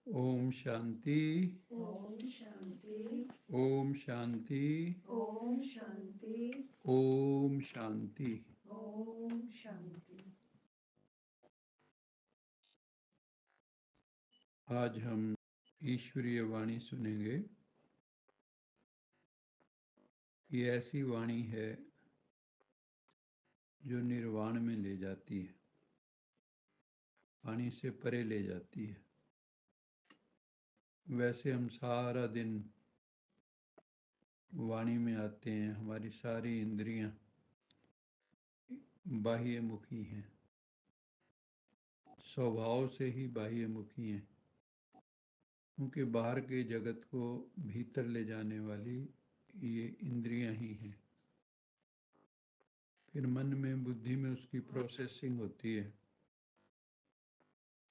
ओम शांति। ओम शांति। ओम शांति। ओम शांति। ओम शांति। ओम शांति। आज हम ईश्वरीय वाणी सुनेंगे। ये ऐसी वाणी है जो निर्वाण में ले जाती है, वाणी से परे ले जाती है। वैसे हम सारा दिन वाणी में आते हैं, हमारी सारी इंद्रियां बाह्यमुखी हैं, स्वभाव से ही बाह्यमुखी हैं, क्योंकि बाहर के जगत को भीतर ले जाने वाली ये इंद्रियां ही हैं। फिर मन में, बुद्धि में उसकी प्रोसेसिंग होती है,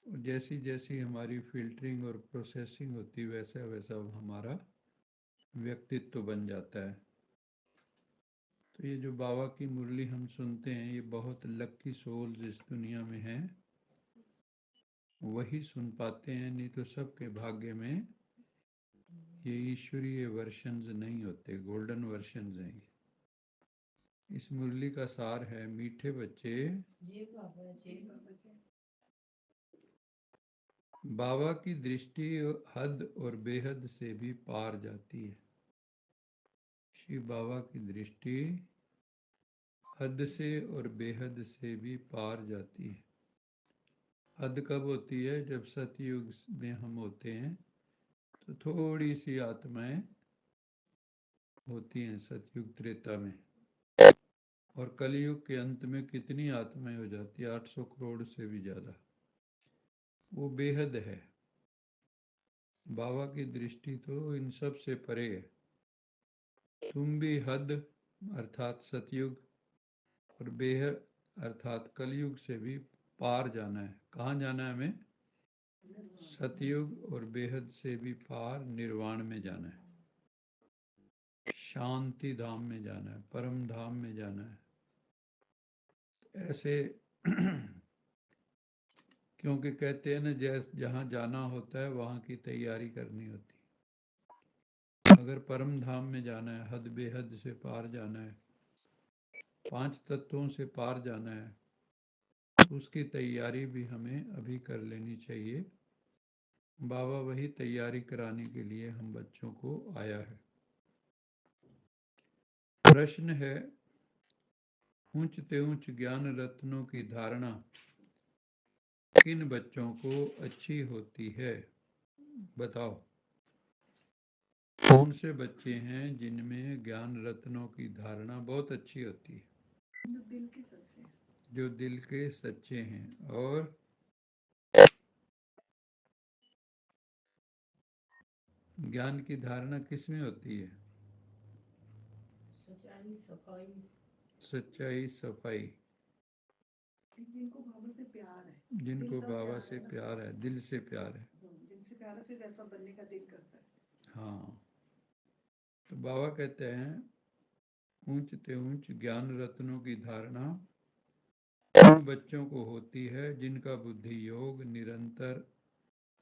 और जैसी जैसी हमारी फिल्टरिंग और प्रोसेसिंग होती वैसा वैसा हमारा व्यक्तित्व बन जाता है। तो ये जो बाबा की मुरली हम सुनते हैं, ये बहुत लकी सोल्स इस दुनिया में हैं, वही सुन पाते हैं, नहीं तो सबके भाग्य में ये ईश्वरीय वर्शंस नहीं होते, गोल्डन वर्शंस हैं। इस मुरली का सार है, मीठे बच्चे जी बाबा जी। बाबा की दृष्टि हद और बेहद से भी पार जाती है। शिव बाबा की दृष्टि हद से और बेहद से भी पार जाती है। हद कब होती है? जब सतयुग में हम होते हैं तो थोड़ी सी आत्माएं होती हैं सतयुग त्रेता में, और कलयुग के अंत में कितनी आत्माएं हो जाती है? 800 करोड़ से भी ज्यादा। वो बेहद है। बाबा की दृष्टि तो इन सब से परे है। तुम भी हद अर्थात सतयुग और बेहद अर्थात कलयुग से भी पार जाना है। कहाँ जाना है हमें? सतयुग और बेहद से भी पार निर्वाण में जाना है, शांति धाम में जाना है, परम धाम में जाना है। ऐसे क्योंकि कहते हैं ना, जहाँ जाना होता है वहाँ की तैयारी करनी होती है। अगर परम धाम में जाना है, हद बेहद से पार जाना है, 5 तत्वों से पार जाना है, तो उसकी तैयारी भी हमें अभी कर लेनी चाहिए। बाबा वही तैयारी कराने के लिए हम बच्चों को आया है। प्रश्न है, ऊंचते ऊंच ज्ञान रत्नों की धारणा किन बच्चों को अच्छी होती है? बताओ, कौन से बच्चे हैं जिनमें ज्ञान रत्नों की धारणा बहुत अच्छी होती है? जो दिल के सच्चे हैं। जो दिल के सच्चे हैं। और ज्ञान की धारणा किसमें होती है? सच्चाई, सफाई। सच्चाई, सफाई। जिनको बाबा से प्यार है, जिनको दिल का बाबा प्यार से है ना। प्यार है, दिल से प्यार है। जिनसे प्यार है, फिर ऐसा बनने का दिल करता है। हाँ, तो बाबा कहते हैं ऊंचते ऊंच ज्ञान रत्नों की धारणा उन बच्चों को होती है जिनका बुद्धि योग निरंतर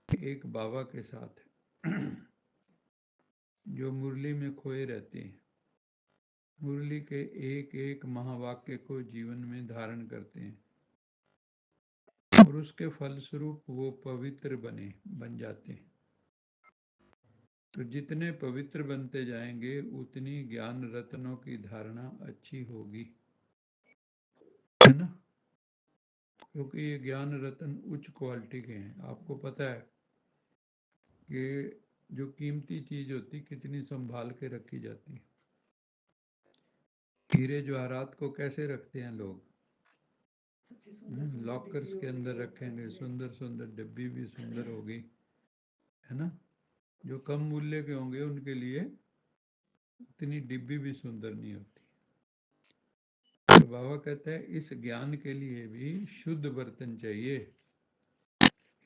एक बाबा के साथ है, जो मुरली में खोए रहते हैं, मुरली के एक एक महावाक्य को जीवन में धारण करते हैं, और उसके फलस्वरूप वो पवित्र बन जाते हैं। तो जितने पवित्र बनते जाएंगे उतनी ज्ञान रत्नों की धारणा अच्छी होगी, है ना? क्योंकि ये ज्ञान रत्न उच्च क्वालिटी के हैं। आपको पता है कि जो कीमती चीज होती कितनी संभाल के रखी जाती है। हीरे जवाहरात को कैसे रखते हैं लोग? लॉकर्स के अंदर रखेंगे, सुंदर सुंदर डिब्बी भी सुंदर होगी, है ना? जो कम मूल्य के होंगे उनके लिए उतनी डिब्बी भी सुंदर नहीं होती। तो बाबा कहते हैं इस ज्ञान के लिए भी शुद्ध बर्तन चाहिए।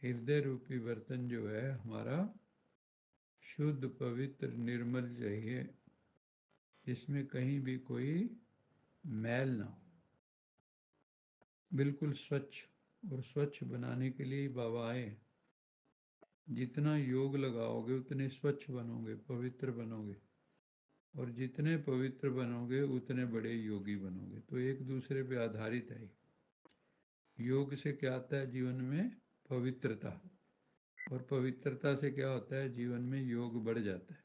हृदय रूपी बर्तन जो है हमारा शुद्ध, पवित्र, निर्मल चाहिए, जिसमें कहीं भी कोई मैल ना हो, बिल्कुल स्वच्छ। और स्वच्छ बनाने के लिए बाबा आए। जितना योग लगाओगे उतने स्वच्छ बनोगे, पवित्र बनोगे, और जितने पवित्र बनोगे उतने बड़े योगी बनोगे। तो एक दूसरे पे आधारित है। योग से क्या आता है जीवन में? पवित्रता। और पवित्रता से क्या होता है? जीवन में योग बढ़ जाता है।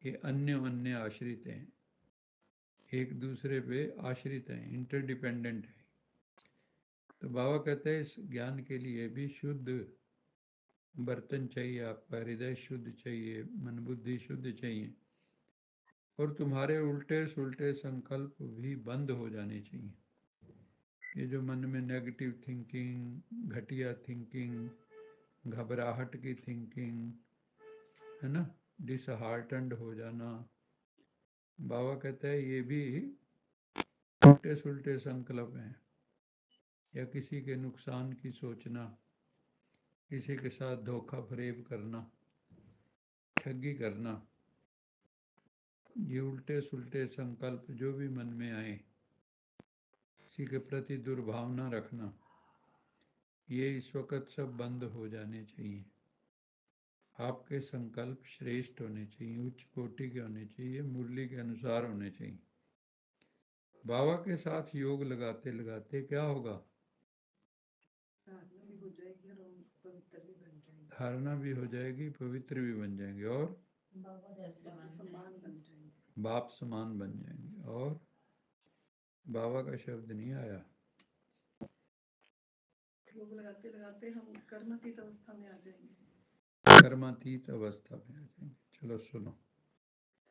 ये अन्य अन्य आश्रित हैं, एक दूसरे पे आश्रित हैं, इंटरडिपेंडेंट है। तो बाबा कहते हैं इस ज्ञान के लिए भी शुद्ध बर्तन चाहिए, आपका हृदय शुद्ध चाहिए, मन बुद्धि शुद्ध चाहिए, और तुम्हारे उल्टे सुल्टे संकल्प भी बंद हो जाने चाहिए। ये जो मन में नेगेटिव थिंकिंग, घटिया थिंकिंग, घबराहट की थिंकिंग है ना, डिसहार्टन्ड हो जाना, बाबा कहते हैं ये भी उल्टे सुल्टे संकल्प हैं। या किसी के नुकसान की सोचना, किसी के साथ धोखा फरेब करना, ठगी करना, ये उल्टे सुल्टे संकल्प जो भी मन में आए, किसी के प्रति दुर्भावना रखना, ये इस वक्त सब बंद हो जाने चाहिए। आपके संकल्प श्रेष्ठ होने चाहिए, उच्च कोटि के होने चाहिए, मुरली के अनुसार होने चाहिए। बाबा के साथ योग लगाते लगाते क्या होगा? धारणा भी हो जाएगी और हम पवित्र भी बन जाएंगे। धारणा भी हो जाएगी, पवित्र भी बन जाएंगे, और बाबा जैसे समान बन जाएंगे, बाप समान बन जाएंगे। और बाबा का शब्द नहीं आया। योग लगाते लगाते हम कर्मातीत अवस्था में आ जाएंगे। कर्मातीत अवस्था में आ जाएंगे। चलो सुनो,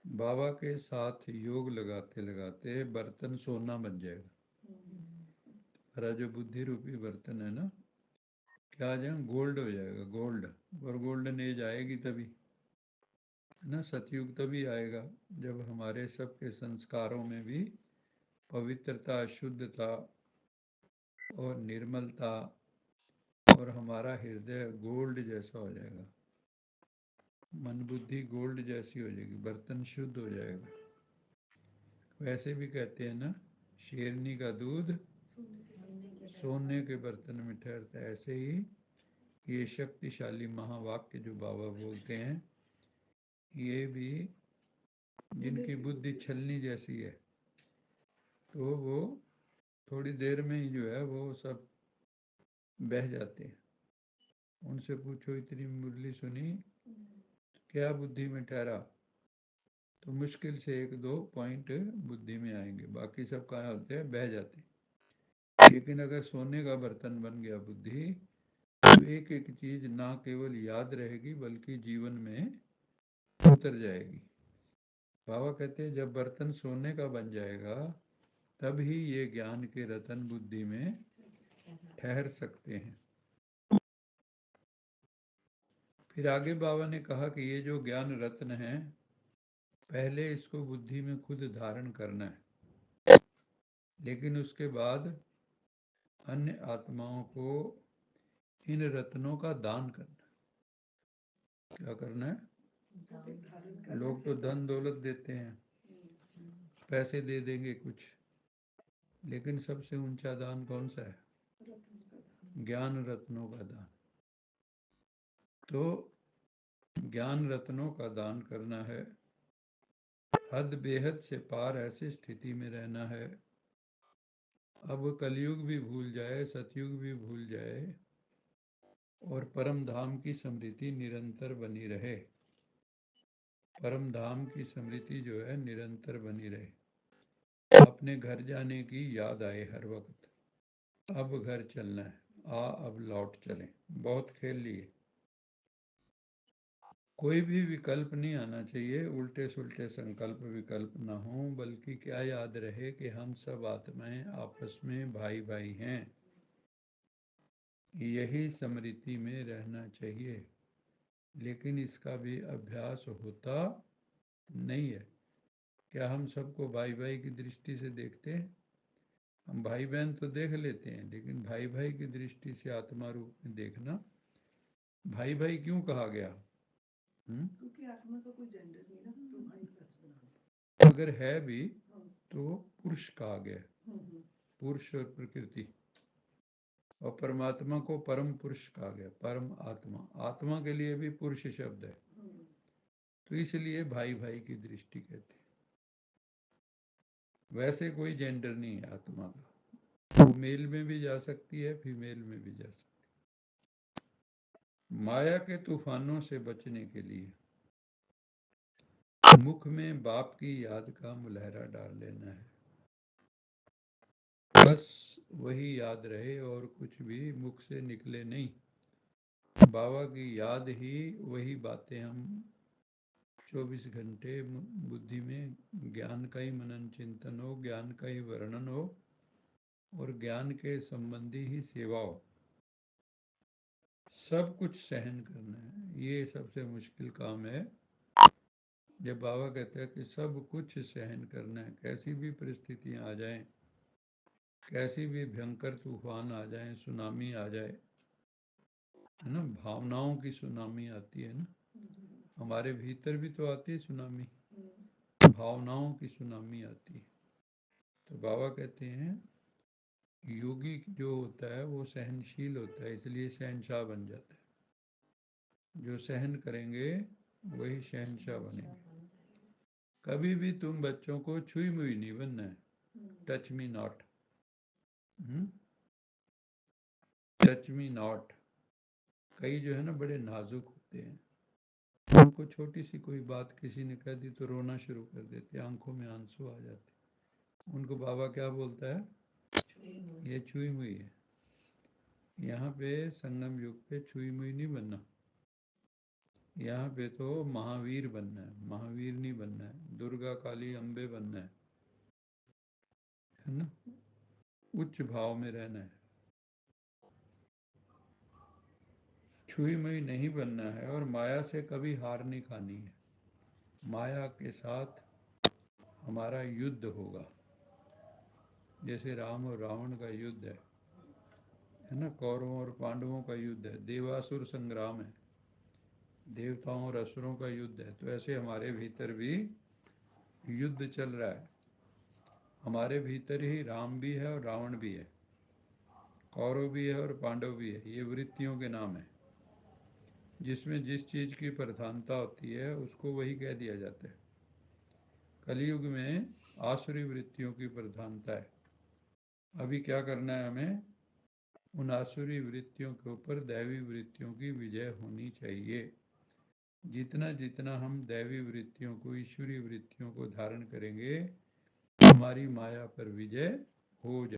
बाबा के साथ योग लगाते लगाते बर्तन सोना बन जाएगा। हमारा जो बुद्धि रूपी बर्तन है ना, क्या आ जाएगा? गोल्ड हो जाएगा, गोल्ड। और गोल्डन एज आएगी तभी, है ना, सतयुग तभी आएगा जब हमारे सबके संस्कारों में भी पवित्रता, शुद्धता और निर्मलता, और हमारा हृदय गोल्ड जैसा हो जाएगा, मन बुद्धि गोल्ड जैसी हो जाएगी, बर्तन शुद्ध हो जाएगा। वैसे भी कहते हैं ना, शेरनी का दूध सोने के बर्तन में ठहरता है। ऐसे ही ये शक्तिशाली महावाक्य जो बाबा बोलते हैं, ये भी जिनकी बुद्धि छलनी जैसी है, तो वो थोड़ी देर में ही जो है वो सब बह जाते हैं। उनसे पूछो इतनी मुरली सुनी, क्या बुद्धि में ठहरा? तो मुश्किल से एक दो पॉइंट बुद्धि में आएंगे, बाकी सब कहाँ होते हैं? बह जाते हैं। लेकिन अगर सोने का बर्तन बन गया बुद्धि, तो एक एक चीज ना केवल याद रहेगी बल्कि जीवन में उतर जाएगी। बाबा कहते हैं जब बर्तन सोने का बन जाएगा तब ही ये ज्ञान के रतन बुद्धि में ठहर सकते हैं। फिर आगे बाबा ने कहा कि ये जो ज्ञान रत्न है, पहले इसको बुद्धि में खुद धारण करना है, लेकिन उसके बाद अन्य आत्माओं को इन रत्नों का दान करना है। क्या करना है? लोग तो धन दौलत देते हैं, पैसे दे देंगे कुछ, लेकिन सबसे ऊंचा दान कौन सा है? ज्ञान रत्नों का दान। तो ज्ञान रत्नों का दान करना है, हद बेहद से पार ऐसी स्थिति में रहना है। अब कलयुग भी भूल जाए, सतयुग भी भूल जाए, और परम धाम की स्मृति निरंतर बनी रहे। परम धाम की स्मृति जो है निरंतर बनी रहे। अपने घर जाने की याद आए हर वक्त, अब घर चलना है, अब लौट चलें, बहुत खेल लिए। कोई भी विकल्प नहीं आना चाहिए, उल्टे सुल्टे संकल्प विकल्प ना हो, बल्कि क्या याद रहे कि हम सब आत्माएं आपस में भाई भाई हैं। यही स्मृति में रहना चाहिए, लेकिन इसका भी अभ्यास होता नहीं है। क्या हम सबको भाई भाई की दृष्टि से देखते हैं? हम भाई बहन तो देख लेते हैं, लेकिन भाई भाई की दृष्टि से आत्मा रूप में देखना, भाई भाई क्यों कहा गया? क्योंकि आत्मा का कोई जेंडर नहीं ना, तो भाई बस बना। अगर है भी तो पुरुष कहा गया, पुरुष और प्रकृति। और परमात्मा को परम पुरुष कहा गया, परम आत्मा। आत्मा के लिए भी पुरुष शब्द है, तो इसलिए भाई भाई की दृष्टि कहते हैं। वैसे कोई जेंडर नहीं है आत्मा का, वो मेल में भी जा सकती है, फीमेल में भी जा सकती है। माया के तूफानों से बचने के लिए मुख में बाप की याद का मुलहरा डाल लेना है, बस वही याद रहे और कुछ भी मुख से निकले नहीं। बाबा की याद ही वही बातें हम 24 घंटे बुद्धि में, ज्ञान का ही मनन चिंतन हो, ज्ञान का ही वर्णन हो और ज्ञान के संबंधी ही सेवा हो। सब कुछ सहन करना है, ये सबसे मुश्किल काम है। जब बाबा कहते हैं कि सब कुछ सहन करना है, कैसी भी परिस्थितियां आ जाएं, कैसी भी भयंकर तूफान आ जाएं, सुनामी आ जाए, है ना, भावनाओं की सुनामी आती है ना, हमारे भीतर भी तो आती है सुनामी, भावनाओं की सुनामी आती है। तो बाबा कहते हैं योगी जो होता है वो सहनशील होता है, इसलिए शहनशाह बन जाता है। जो सहन करेंगे वही शहनशाह बनेंगे। कभी भी तुम बच्चों को छुई मुई नहीं बनना है, touch me not, touch me not. कई जो है ना बड़े नाजुक होते हैं, उनको छोटी सी कोई बात किसी ने कह दी तो रोना शुरू कर देते, आंखों में आंसू आ जाते। उनको बाबा क्या बोलता है, ये छुई मुई है। यहाँ पे संगम युग पे छुई मुई नहीं बनना, यहाँ पे तो महावीर बनना है, महावीर नहीं बनना है, दुर्गा काली अंबे बनना है ना, उच्च भाव में रहना है, छुई मुई नहीं बनना है। और माया से कभी हार नहीं खानी है। माया के साथ हमारा युद्ध होगा, जैसे राम और रावण का युद्ध है ना, कौरवों और पांडवों का युद्ध है, देवासुर संग्राम है, देवताओं और असुरों का युद्ध है। तो ऐसे हमारे भीतर भी युद्ध चल रहा है। हमारे भीतर ही राम भी है और रावण भी है, कौरव भी है और पांडव भी है। ये वृत्तियों के नाम है, जिसमें जिस चीज की प्रधानता होती है उसको वही कह दिया जाता है। कलयुग में आसुरी वृत्तियों की प्रधानता है। अभी क्या करना है हमें, उन आसुरी वृत्तियों के ऊपर दैवी वृत्तियों की विजय होनी चाहिए। जितना जितना हम दैवी वृत्तियों को, ईश्वरीय वृत्तियों को धारण करेंगे, हमारी माया पर विजय हो जाए।